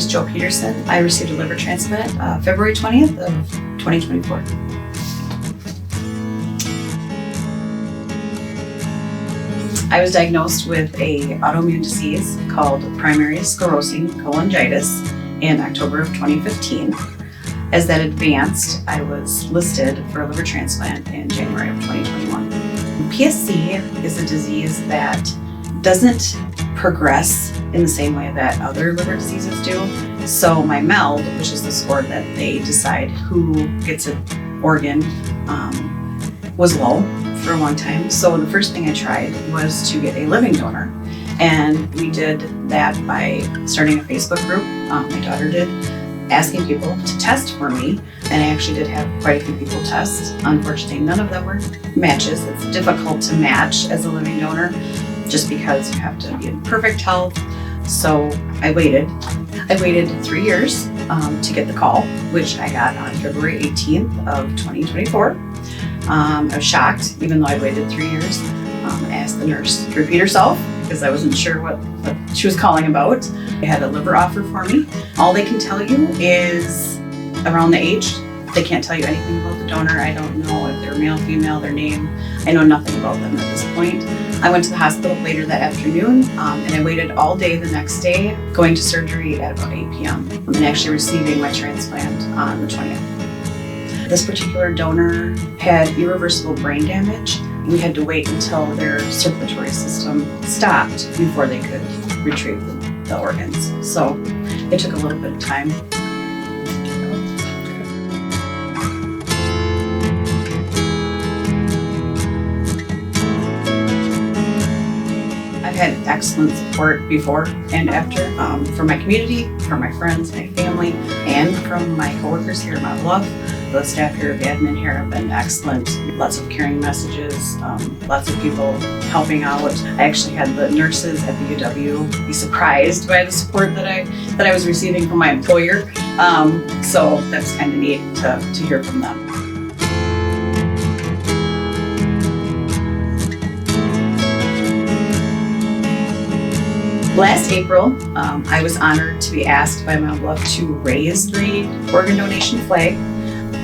is Joe Peterson. I received a liver transplant February 20th of 2024. I was diagnosed with an autoimmune disease called primary sclerosing cholangitis in October of 2015. As that advanced, I was listed for a liver transplant in January of 2021. PSC is a disease that doesn't progress in the same way that other liver diseases do. So my MELD, which is the score that they decide who gets an organ, was low for a long time. So the first thing I tried was to get a living donor. And we did that by starting a Facebook group, my daughter did, asking people to test for me. And I actually did have quite a few people test. Unfortunately, none of them were matches. It's difficult to match as a living donor just because you have to be in perfect health. So I waited 3 years to get the call, which I got on February 18th of 2024. I was shocked, even though I waited 3 years. I asked the nurse to repeat herself because I wasn't sure what she was calling about. They had a liver offer for me. All they can tell you is around the age. They can't tell you anything about the donor. I don't know if they're male, female, their name. I know nothing about them at this point. I went to the hospital later that afternoon and I waited all day the next day, going to surgery at about 8 p.m. and actually receiving my transplant on the 20th. This particular donor had irreversible brain damage. We had to wait until their circulatory system stopped before they could retrieve the organs. So it took a little bit of time. I've had excellent support before and after from my community, from my friends, my family, and from my coworkers here at Mount Bluff. The staff here, the admin here have been excellent. Lots of caring messages, lots of people helping out. I actually had the nurses at the UW be surprised by the support that I was receiving from my employer. So that's kind of neat to hear from them. Last April, I was honored to be asked by Mount Bluff to raise the organ donation flag.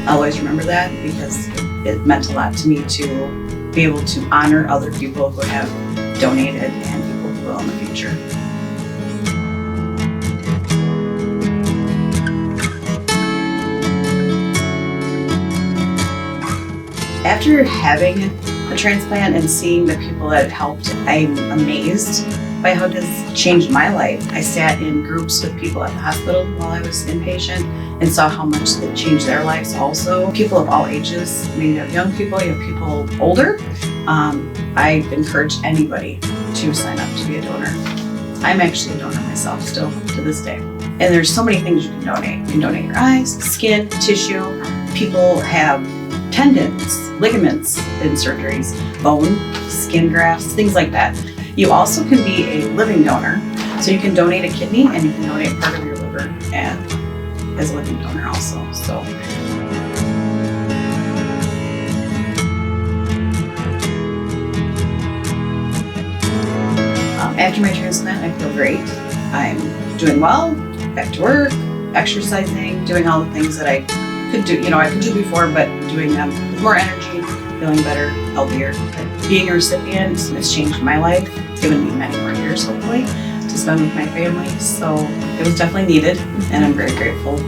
I'll always remember that because it meant a lot to me to be able to honor other people who have donated and people who will in the future. After having a transplant and seeing the people that it helped, I'm amazed by how this changed my life. I sat in groups with people at the hospital while I was inpatient and saw how much it changed their lives also. People of all ages. I mean, you have young people, you have people older. I encourage anybody to sign up to be a donor. I'm actually a donor myself still to this day. And there's so many things you can donate. You can donate your eyes, skin, tissue. People have tendons, ligaments in surgeries, bone, skin grafts, things like that. You also can be a living donor. So you can donate a kidney and you can donate part of your liver as a living donor also. So. After my transplant, I feel great. I'm doing well, back to work, exercising, doing all the things that I could do, I could do before, but doing them with more energy, feeling better, healthier. Being a recipient has changed my life. It's given me many more years, hopefully, to spend with my family. So it was definitely needed, and I'm very grateful.